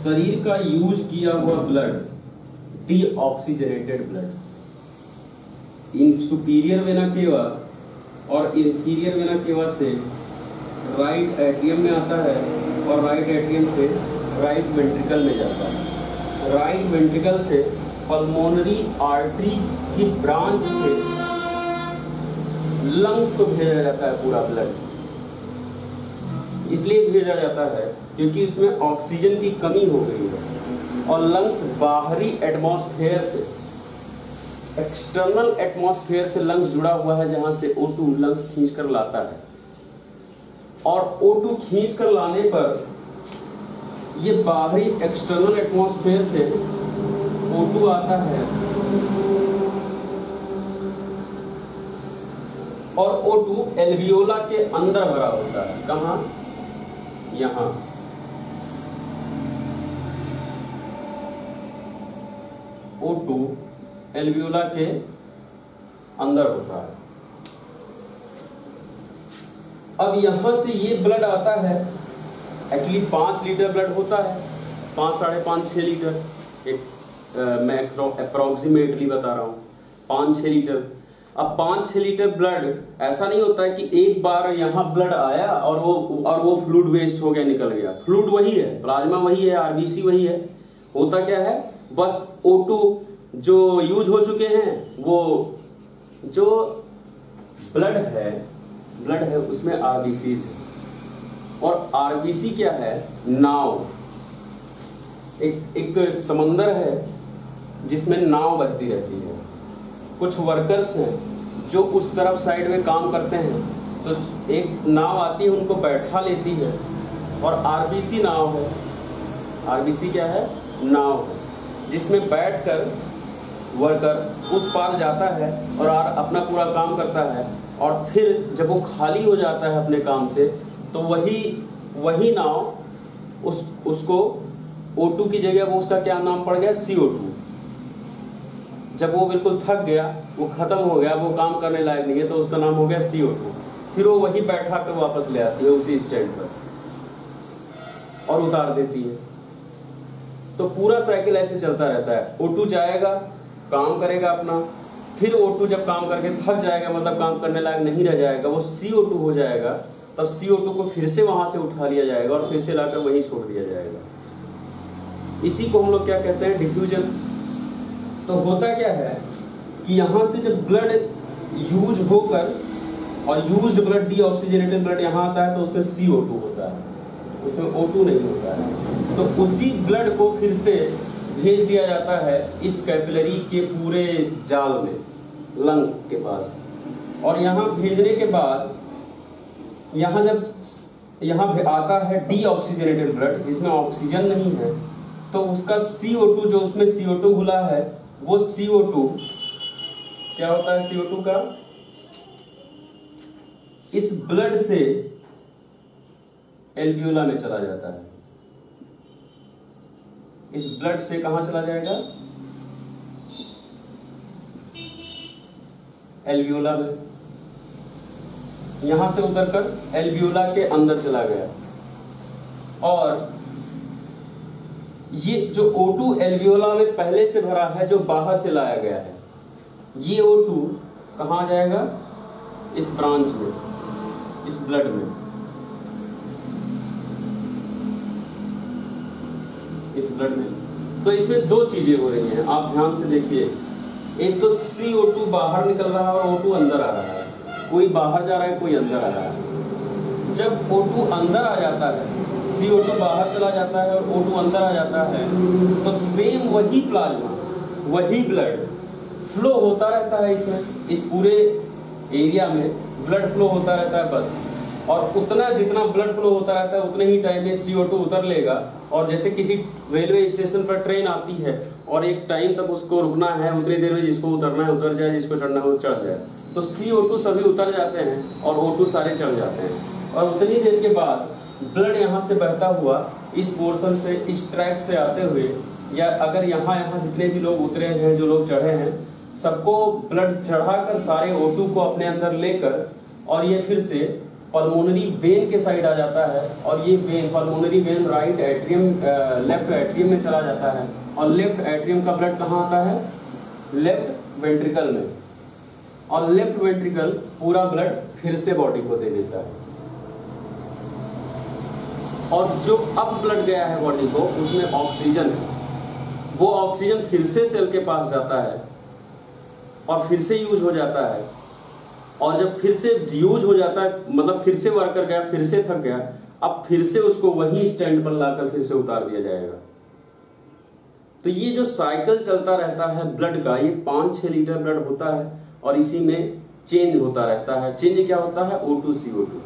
शरीर का यूज किया हुआ ब्लड, डीऑक्सीजनेटेड ब्लड, इन सुपीरियर वेना केवा और इंफीरियर वेना केवा से राइट एट्रियम में आता है और राइट एट्रियम से राइट वेंट्रिकल में जाता है। राइट वेंट्रिकल से पल्मोनरी आर्टरी की ब्रांच से लंग्स को भेजा जाता है पूरा ब्लड। इसलिए भेजा जाता है क्योंकि इसमें ऑक्सीजन की कमी हो गई है और लंग्स बाहरी एटमॉस्फेयर से, एक्सटर्नल एटमॉस्फेयर से लंग्स जुड़ा हुआ है, जहां से O2 लंग्स खींच कर लाता है और O2 खींच कर लाने पर ये बाहरी एक्सटर्नल एटमॉस्फेयर से O2 आता है और O2 एल्वियोला के अंदर भरा होता है। कहाँ? यहाँ। O2 एल्वियोला के अंदर होता है। अब यहां से ये ब्लड आता है, एक्चुअली 5 लीटर ब्लड होता है, 5, 5.5, 6 लीटर, मैं अप्रोक्सीमेटली बता रहा हूँ, 5-6 लीटर। अब 5-6 लीटर ब्लड ऐसा नहीं होता है कि एक बार यहाँ ब्लड आया और वो फ्लूइड वेस्ट हो गया, निकल गया। फ्लूइड वही है, प्लाज्मा वही है, आरबीसी वही है। होता क्या है, बस O2 जो यूज हो चुके हैं, वो जो ब्लड है उसमें आरबीसीज है और आरबीसी क्या है, नाव, एक समंदर है जिसमें नाव बहती रहती है। कुछ वर्कर्स हैं जो उस तरफ साइड में काम करते हैं, तो एक नाव आती है, उनको बैठा लेती है और आरबीसी नाव है। आरबीसी क्या है? नाव है, जिसमें बैठकर वर्कर उस पार जाता है और अपना पूरा काम करता है और फिर जब वो खाली हो जाता है अपने काम से, तो वही नाव उसको O2 की जगह वो उसका क्या नाम पड़ गया, CO2। जब वो बिल्कुल थक गया, वो खत्म हो गया, वो काम करने लायक नहीं है, तो उसका नाम हो गया CO2। फिर वो वही बैठा कर वापस ले आती है उसी स्टैंड पर और उतार देती है। तो पूरा साइकिल ऐसे चलता रहता है। O2 जाएगा, काम करेगा अपना, फिर O2 जब काम करके थक जाएगा, मतलब काम करने लायक नहीं रह जाएगा, वो CO2 हो जाएगा, तब CO2 को फिर से वहां से उठा लिया जाएगा और फिर से लाकर वहीं छोड़ दिया जाएगा। इसी को हम लोग क्या कहते हैं, डिफ्यूजन। तो होता क्या है कि यहाँ से जब ब्लड यूज होकर और यूज्ड ब्लड, डीऑक्सीजनेटेड ब्लड यहाँ आता है, तो उसमें CO2 होता है, उसमें O2 नहीं होता है। तो उसी ब्लड को फिर से भेज दिया जाता है इस कैपिलरी के पूरे जाल में, लंग्स के पास। और यहाँ भेजने के बाद यहाँ जब यहाँ आता है डीऑक्सीजनेटेड ब्लड, जिसमें ऑक्सीजन नहीं है, तो उसका CO2, जो उसमें CO2 घुला है, वो CO2 क्या होता है, CO2 का इस ब्लड से एल्वियोला में चला जाता है। इस ब्लड से कहां चला जाएगा, एल्वियोला में। यहां से उतरकर एल्वियोला के अंदर चला गया और ये जो O2 एल्वियोला में पहले से भरा है, जो बाहर से लाया गया है, ये O2 कहां जाएगा, इस ब्रांच में, इस ब्लड में, इस ब्लड में। तो इसमें दो चीजें हो रही हैं, आप ध्यान से देखिए। एक तो CO2 बाहर निकल रहा है और O2 अंदर आ रहा है। कोई बाहर जा रहा है, कोई अंदर आ रहा है। जब O2 अंदर आ जाता है, CO2 बाहर चला जाता है और O2 अंदर आ जाता है, तो सेम वही प्लाज्मा, वही ब्लड फ्लो होता रहता है इसमें, इस पूरे एरिया में ब्लड फ्लो होता रहता है बस। और उतना जितना ब्लड फ्लो होता रहता है, उतने ही टाइम में CO2 उतर लेगा। और जैसे किसी रेलवे स्टेशन पर ट्रेन आती है और एक टाइम तक उसको रुकना है, उतनी देर में जिसको उतरना है उतर जाए, जिसको चढ़ना है वो चढ़ जाए, तो CO2 सभी उतर जाते हैं और O2 सारे चढ़ जाते हैं। और उतनी देर के बाद ब्लड यहाँ से बहता हुआ इस पोर्शन से, इस ट्रैक से आते हुए, या अगर यहाँ जितने भी लोग उतरे हैं, जो लोग चढ़े हैं, सबको ब्लड चढ़ाकर सारे O2 को अपने अंदर लेकर, और ये फिर से पल्मोनरी वेन के साइड आ जाता है, और ये when pulmonary vein right atrium left atrium में चला जाता है, और लेफ्ट एट्रियम का ब्लड कहाँ आता है? लेफ्ट वेंट्रिकल में, और लेफ्ट वेंट्रिकल पूरा ब्लड फिर से बॉडी को दे देता है, और जो अब ब्लड गया है बॉडी को उसमें ऑक्सीजन है, वो ऑक्सीजन फिर से सेल के पास जाता है और फिर से यूज हो जाता है, और जब फिर से यूज हो जाता है मतलब फिर से वर्कर गया, फिर से थक गया, अब फिर से उसको वही स्टैंड पर लाकर फिर से उतार दिया जाएगा। तो ये जो साइकिल चलता रहता है ब्लड का, ये 5-6 लीटर ब्लड होता है, और इसी में चेंज होता रहता है। चेंज क्या होता है? O2 CO2।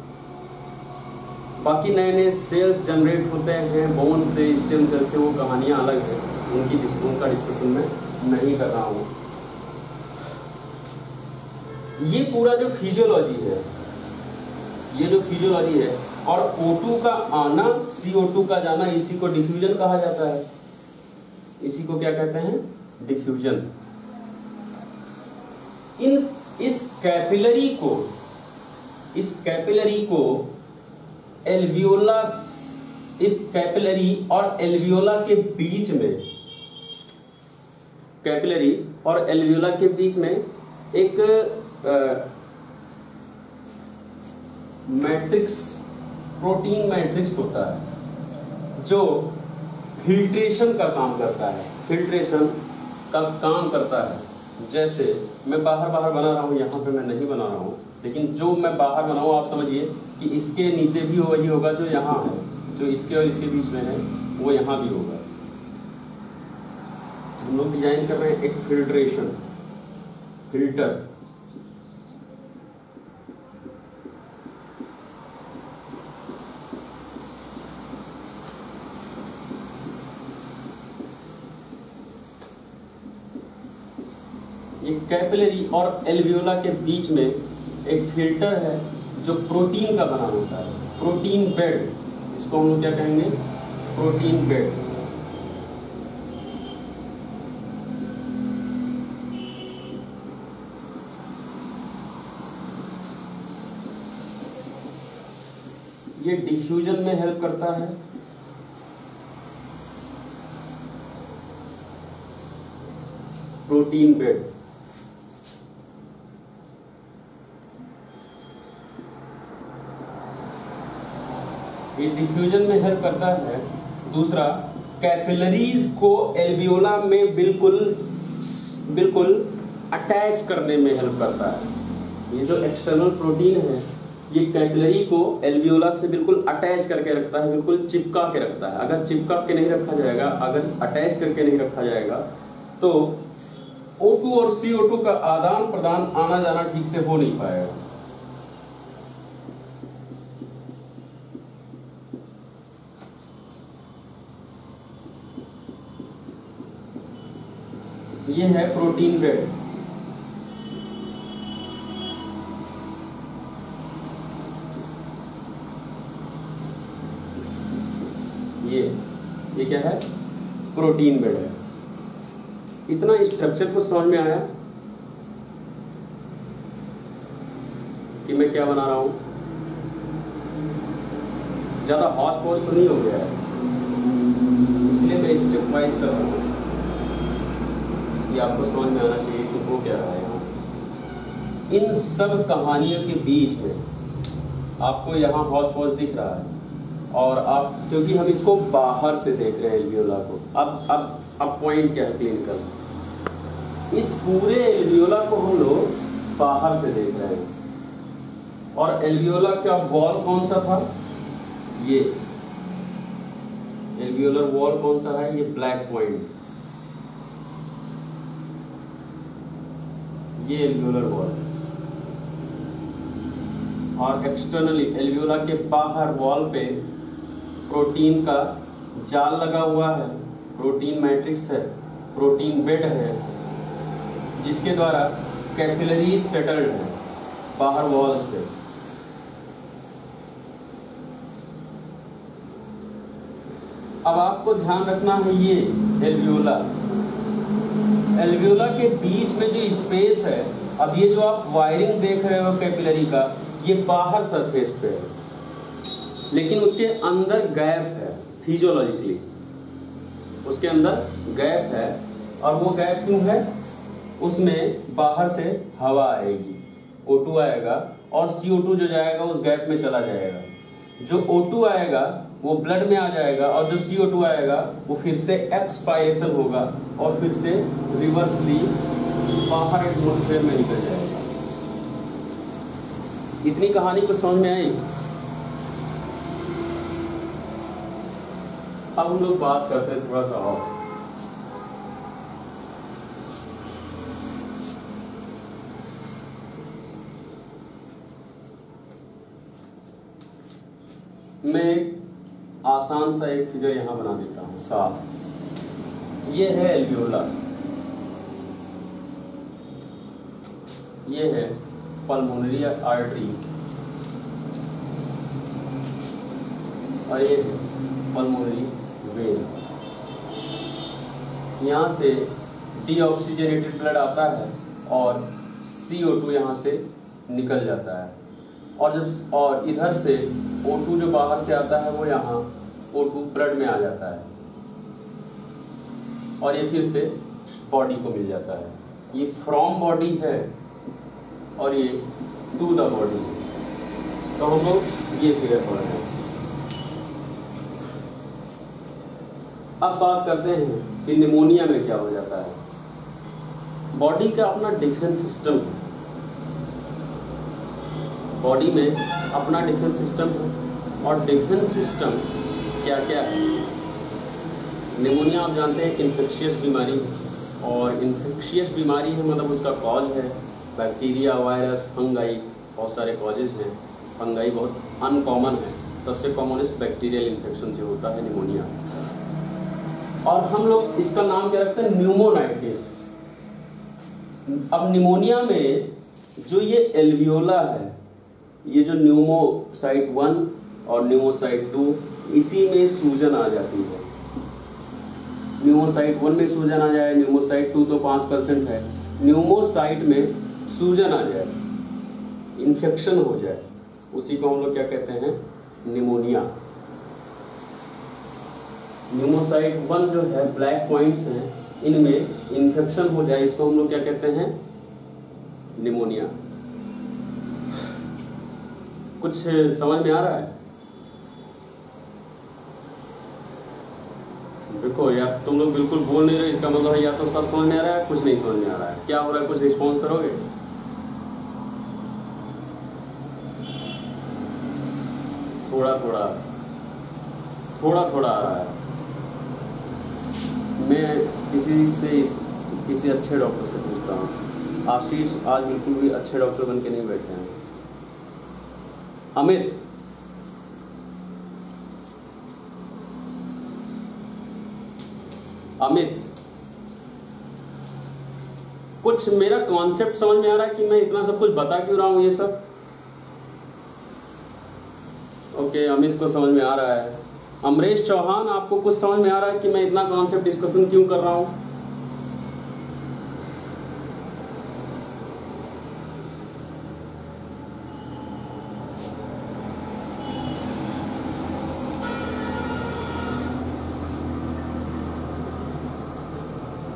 बाकी नए नए सेल्स जनरेट होते हैं बोन से, स्टेम सेल से, वो कहानियां अलग है, उनका डिस्कशन मैं नहीं कर रहा हूँ। ये पूरा जो फिजियोलॉजी है, ये जो फिजियोलॉजी है, और O2 का आना, CO2 का जाना, इसी को डिफ्यूजन कहा जाता है। इसी को क्या कहते हैं? डिफ्यूजन। इस कैपिलरी को एल्वियोला, इस कैपिलरी और एल्वियोला के बीच में, कैपिलरी और एल्वियोला के बीच में एक मैट्रिक्स, प्रोटीन मैट्रिक्स होता है जो फिल्ट्रेशन का काम करता है, फिल्ट्रेशन का काम करता है। जैसे मैं बाहर बना रहा हूँ, यहाँ पे मैं नहीं बना रहा हूँ, लेकिन जो मैं बाहर बनाऊँ आप समझिए कि इसके नीचे भी वही होगा जो यहाँ है, जो इसके और इसके बीच में है वो यहाँ भी होगा। हम लोग डिजाइन कर रहे हैं एक फिल्ट्रेशन, फिल्टर। ये कैपिलरी और एल्वियोला के बीच में एक फिल्टर है जो प्रोटीन का बना होता है, प्रोटीन बेड, इसको हम लोग क्या कहेंगे? Protein bed. ये डिफ्यूजन में हेल्प करता है, प्रोटीन बेड। ये डिफ्यूजन में हेल्प करता है। दूसरा, कैपिलरीज को एल्वियोला में बिल्कुल अटैच करने में हेल्प करता है। ये जो एक्सटर्नल प्रोटीन है ये कैपिलरी को एल्वियोला से बिल्कुल अटैच करके रखता है, बिल्कुल चिपका के रखता है। अगर चिपका के नहीं रखा जाएगा, अगर अटैच करके नहीं रखा जाएगा तो O2 और CO2 का आदान प्रदान, आना जाना ठीक से हो नहीं पाएगा। ये है प्रोटीन बेड। ये क्या है? प्रोटीन बेड है। इतना स्ट्रक्चर को समझ में आया कि मैं क्या बना रहा हूं? ज्यादा हॉच पॉच तो नहीं हो गया है, इसलिए मैं स्टेप वाइज कर रहा हूं कि आपको समझ में आना चाहिए कि वो क्या रहा है यहाँ। इन सब कहानियों के बीच में आपको यहाँ हॉच पॉच दिख रहा है, और आप, क्योंकि हम इसको बाहर से देख रहे हैं एल्वियोला को। अब पॉइंट क्या है क्लिनिकल, इस पूरे एल्वियोला को हम लोग बाहर से देख रहे हैं, और एल्वियोला का वॉल कौन सा था? ये एल्वियोलर वॉल कौन सा है? ये ब्लैक पॉइंट, ये एल्वियोलर वॉल। और एक्सटर्नली एल्वियोला के बाहर वॉल पे प्रोटीन का जाल लगा हुआ है, प्रोटीन मैट्रिक्स है, प्रोटीन बेड है, जिसके द्वारा कैपिलरी सेटल्ड है बाहर वॉल्स पे। अब आपको ध्यान रखना है ये एल्वियोला, एल्वियोला के बीच में जो स्पेस है, अब ये जो आप वायरिंग देख रहे हो कैपिलरी का, ये बाहर सरफेस पे है, लेकिन उसके अंदर गैप है फिजियोलॉजिकली, उसके अंदर गैप है। और वो गैप क्यों है? उसमें बाहर से हवा आएगी, O2 आएगा और CO2 जो जाएगा उस गैप में चला जाएगा। जो O2 आएगा वो ब्लड में आ जाएगा और जो CO2 आएगा वो फिर से एक्सपायरेशन होगा और फिर से रिवर्सली बाहर एटमॉस्फेयर में निकल जाएगा। इतनी कहानी को समझ में आई? अब हम लोग बात करते हैं थोड़ा सा और। मैं एक आसान सा एक फिगर यहां बना देता हूं साफ। ये है एल्वियोला, ये है पल्मोनरी आर्टरी और ये है पल्मोनरी वेन। यहाँ से डीऑक्सीजनेटेड ब्लड आता है और CO2 यहाँ से निकल जाता है और इधर से O2 जो बाहर से आता है वो यहाँ O2 ब्लड में आ जाता है और ये फिर से बॉडी को मिल जाता है। ये फ्रॉम बॉडी है और ये टू द बॉडी है। तो हम लोग ये फिगर पढ़ रहे हैं। अब बात करते हैं कि निमोनिया में क्या हो जाता है। बॉडी का अपना डिफेंस सिस्टम है, बॉडी में अपना डिफेंस सिस्टम है और डिफेंस सिस्टम क्या क्या है। निमोनिया आप जानते हैं कि इन्फेक्शियस बीमारी है और इन्फेक्शियस बीमारी है मतलब उसका कॉज है बैक्टीरिया, वायरस, फंगाई, बहुत सारे कॉजेज हैं। फंगाई बहुत अनकॉमन है, सबसे कॉमनेस्ट बैक्टीरियल इन्फेक्शन से होता है निमोनिया। और हम लोग इसका नाम क्या रखते हैं? न्यूमोनाइटिस। अब निमोनिया में जो ये एल्वियोला है, ये जो न्यूमोसाइट 1 और न्यूमोसाइट 2, इसी में सूजन आ जाती है। न्यूमोसाइट 1 में सूजन आ जाए, न्यूमोसाइट 2 तो 5% है, न्यूमोसाइट में सूजन आ जाए, इन्फेक्शन हो जाए, उसी को हम लोग क्या कहते हैं? निमोनिया। न्यूमोसाइट 1 जो है, ब्लैक पॉइंट्स हैं, इनमें इन्फेक्शन हो जाए, इसको हम लोग क्या कहते हैं? निमोनिया। कुछ समझ में आ रहा है? देखो यार, तुम लोग बिल्कुल बोल नहीं रहे, इसका मतलब है या तो सब समझ में आ रहा है, कुछ नहीं समझ में आ रहा है। क्या हो रहा है? कुछ रिस्पॉन्स करोगे? थोड़ा थोड़ा आ रहा है। मैं किसी अच्छे डॉक्टर से पूछता हूँ। आशीष आज बिल्कुल भी अच्छे डॉक्टर बन के नहीं बैठे हैं। अमित, कुछ मेरा कॉन्सेप्ट समझ में आ रहा है कि मैं इतना सब कुछ बता क्यों रहा हूँ ये सब? ओके, अमित को समझ में आ रहा है। अमरेश चौहान, आपको कुछ समझ में आ रहा है कि मैं इतना कॉन्सेप्ट डिस्कशन क्यों कर रहा हूँ?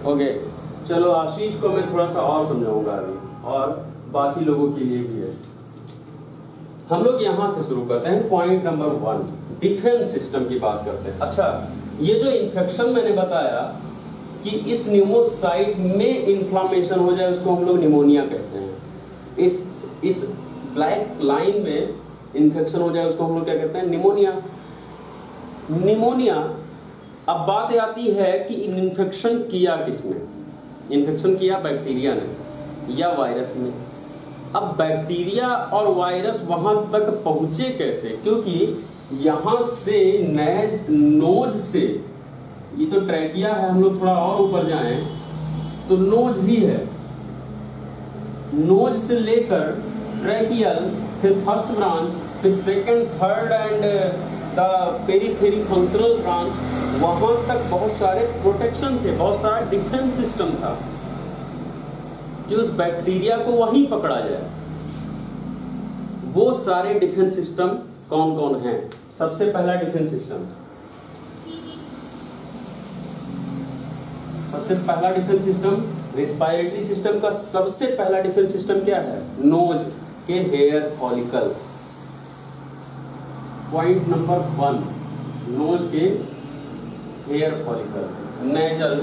ओके, चलो आशीष को मैं थोड़ा सा और समझाऊंगा अभी, और बाकी लोगों के लिए भी है। हम लोग यहाँ से शुरू करते हैं। पॉइंट नंबर 1, डिफेंस सिस्टम की बात करते हैं। अच्छा, ये जो इन्फेक्शन मैंने बताया कि इस न्यूमोसाइट में इन्फ्लामेशन हो जाए, उसको हम लोग निमोनिया कहते हैं। इस ब्लैक लाइन में इन्फेक्शन हो जाए, उसको हम लोग क्या कहते हैं? निमोनिया। अब बात आती है कि इन्फेक्शन किया किसने? इन्फेक्शन किया बैक्टीरिया ने या वायरस ने। अब बैक्टीरिया और वायरस वहां तक पहुंचे कैसे? क्योंकि यहाँ से नोज से, ये तो ट्रैकिया है, हम लोग थोड़ा और ऊपर जाएं तो नोज भी है। नोज से लेकर ट्रैकियल, फिर फर्स्ट ब्रांच, फिर second, third and the periphery functional branch, वहां तक बहुत सारे प्रोटेक्शन थे, बहुत सारा डिफेंस सिस्टम था कि उस बैक्टीरिया को वहीं पकड़ा जाए। वो सारे डिफेंस सिस्टम कौन कौन हैं। सबसे पहला डिफेंस सिस्टम, सबसे पहला डिफेंस सिस्टम रिस्पायरेटरी सिस्टम का सबसे पहला डिफेंस सिस्टम क्या है? नोज के hair follicle. Point number 1, nose के hair follicle, nasal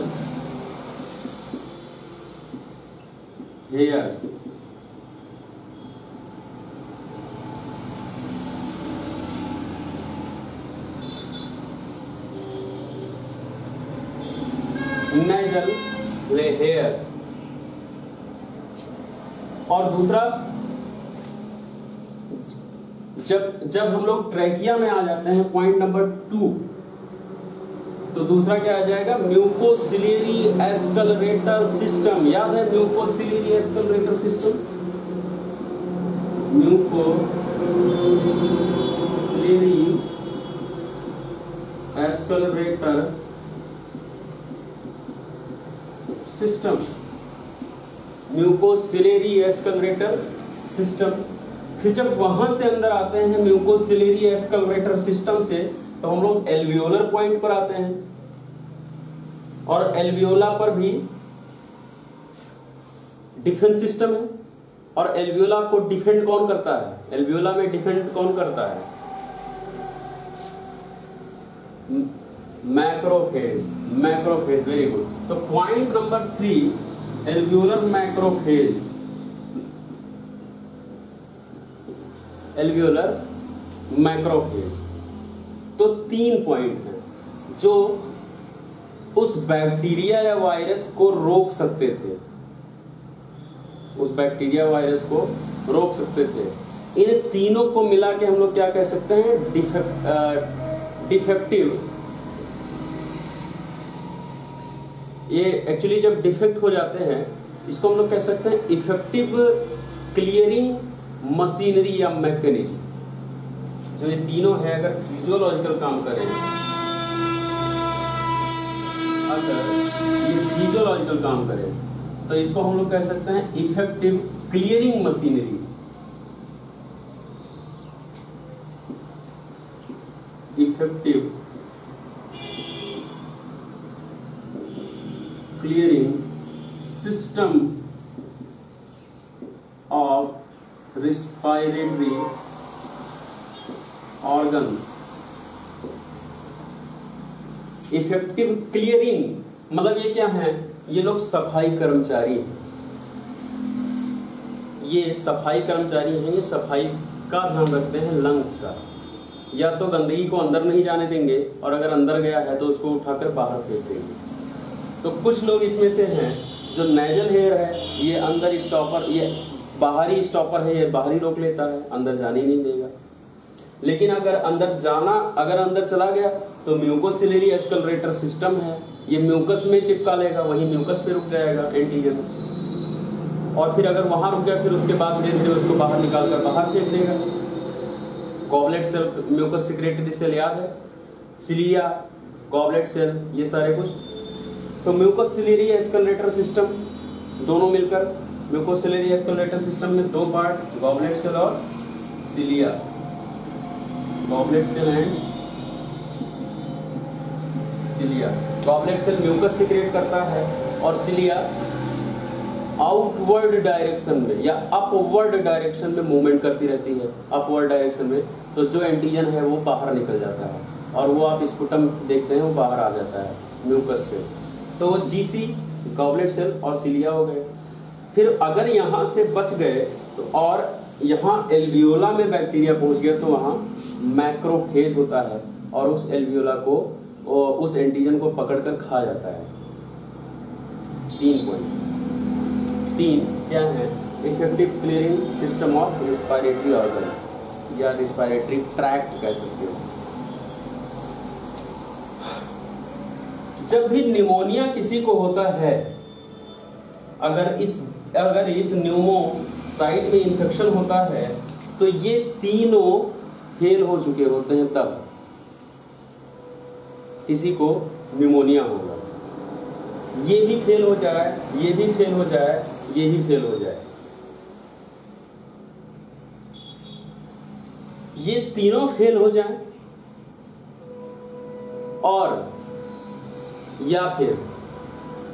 hairs. Nasal hairs. और दूसरा, जब हम लोग ट्रैकिया में आ जाते हैं, पॉइंट नंबर 2, तो दूसरा क्या आ जाएगा? Mucociliary escalator system. याद है mucociliary escalator system? Mucociliary escalator system, mucociliary escalator system. फिर जब वहां से अंदर आते हैं म्यूकोसिलियरी एस्कलरेटर सिस्टम से, तो हम लोग एल्वियोलर पॉइंट पर आते हैं, और एल्वियोला पर भी डिफेंस सिस्टम है। और एल्वियोला को डिफेंड कौन करता है? एल्वियोला में डिफेंड कौन करता है? मैक्रोफेज। Macrophage, very good. तो point number 3, alveolar macrophage. Alveolar macrophage. तो 3 पॉइंट हैं जो उस बैक्टीरिया या वायरस को रोक सकते थे, उस बैक्टीरिया वायरस को रोक सकते थे। इन तीनों को मिला के हम लोग क्या कह सकते हैं? डिफेक्टिव। ये एक्चुअली जब डिफेक्ट हो जाते हैं, इसको हम लोग कह सकते हैं इफेक्टिव क्लियरिंग मशीनरी या मैकेनिज्म। जो ये तीनों है, अगर फिजियोलॉजिकल काम करें, अगर ये फिजियोलॉजिकल काम करें, तो इसको हम लोग कह सकते हैं effective clearing machinery. Effective clearing system of respiratory organs. Effective clearing मतलब ये क्या है? ये लोग सफाई कर्मचारी हैं, ये सफाई कर्मचारी हैं। ये सफाई का ध्यान रखते हैं, लंग्स का। या तो गंदगी को अंदर नहीं जाने देंगे, और अगर अंदर गया है तो उसको उठाकर बाहर फेंक देंगे। तो कुछ लोग इसमें से हैं जो नेजल हेयर है, ये अंदर स्टॉपर, ये बाहरी स्टॉपर है, ये बाहरी रोक लेता है, अंदर जाने ही नहीं देगा। लेकिन अगर अंदर चला गया तो म्यूकोसिलियरी एस्कलरेटर सिस्टम है, ये म्यूकस में चिपका लेगा, वही म्यूकस पे रुक जाएगा एंटीजन। और फिर अगर वहां रुक गया, फिर उसके बाद धीरे धीरे उसको बाहर निकाल कर बाहर फेंक देगा। Goblet cell, mucus secretory cell याद है, सिलिया, गॉबलेट सेल, ये सारे कुछ। तो म्यूकोसिलियरी एस्कलरेटर सिस्टम दोनों मिलकर, म्यूकोसिलियरी एस्कलरेटर सिस्टम में 2 पार्ट, गॉबलेट सेल और cilia. Goblet cell and cilia. Goblet cell mucus secrete करता है, और सिलिया आउटवर्ड डायरेक्शन में या अपवर्ड डायरेक्शन में मूवमेंट करती रहती है। अपवर्ड डायरेक्शन में तो जो एंटीजन है वो बाहर निकल जाता है, और वो आप स्पुटम देखते हैं वो बाहर आ जाता है म्यूकस से। तो वो जीसी, गॉबलेट सेल और सिलिया हो गए। फिर अगर यहाँ से बच गए तो, और यहाँ एल्वियोला में बैक्टीरिया पहुँच गया, तो वहाँ मैक्रोफेज होता है, और उस एल्वियोला को, उस एंटीजन को पकड़कर खा जाता है। 3 पॉइंट। 3 क्या है? Effective clearing system of respiratory organs, या रिस्पायरेटरी ट्रैक्ट कह सकते हो। जब भी निमोनिया किसी को होता है, अगर इस न्यूमो साइट में इंफेक्शन होता है, तो ये तीनों फेल हो चुके होते हैं, तब किसी को निमोनिया होगा। ये भी फेल हो जाए, ये भी फेल हो जाए, ये भी फेल हो जाए। ये तीनों फेल हो जाएं, और या फिर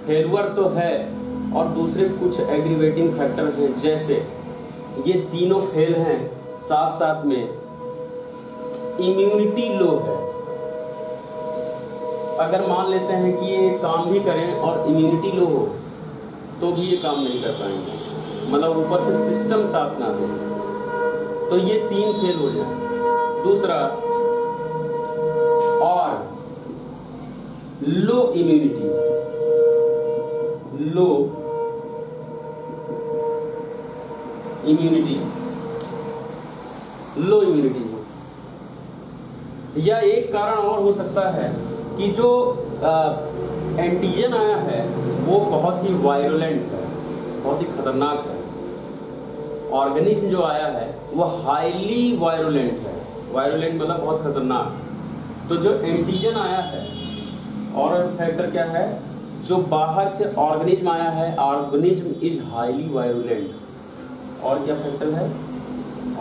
फेलुअर तो है और दूसरे कुछ एग्रीवेटिंग फैक्टर हैं, जैसे ये तीनों फेल हैं, साथ साथ में इम्यूनिटी लो है। अगर मान लेते हैं कि ये काम भी करें और इम्यूनिटी लो हो तो भी ये काम नहीं कर पाएंगे, मतलब ऊपर से सिस्टम साथ ना दे, तो ये तीन फेल हो जाए। दूसरा, और लो इम्यूनिटी, लो इम्यूनिटी, लो इम्यूनिटी हो। या एक कारण और हो सकता है कि जो एंटीजन आया है वो बहुत ही वायरुलेंट है, बहुत ही खतरनाक है। ऑर्गेनिज्म जो आया है वो हाईली वायरुलेंट है, वायरुलेंट मतलब बहुत खतरनाक। तो जो एंटीजन आया है, और फैक्टर क्या है, जो बाहर से ऑर्गेनिज्म आया है, ऑर्गेनिज्म इज हाईली वायरुलेंट। और क्या फैक्टर है,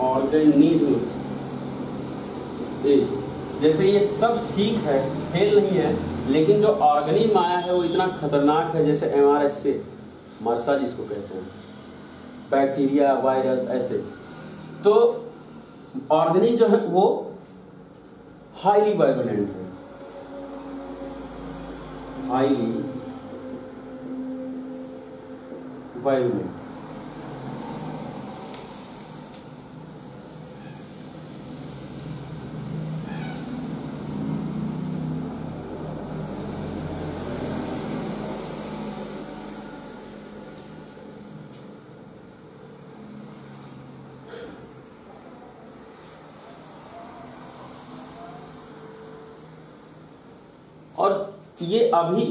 ऑर्गेनिज्म इज, जैसे ये सब ठीक है, फेल नहीं है, लेकिन जो ऑर्गेनिज्म आया है वो इतना खतरनाक है, जैसे MRSA, मरसा जिसको कहते हैं, बैक्टीरिया, वायरस, ऐसे। तो ऑर्गेनिज्म जो है वो हाईली वायरुलेंट है, हाईली वायरुलेंट। और ये अभी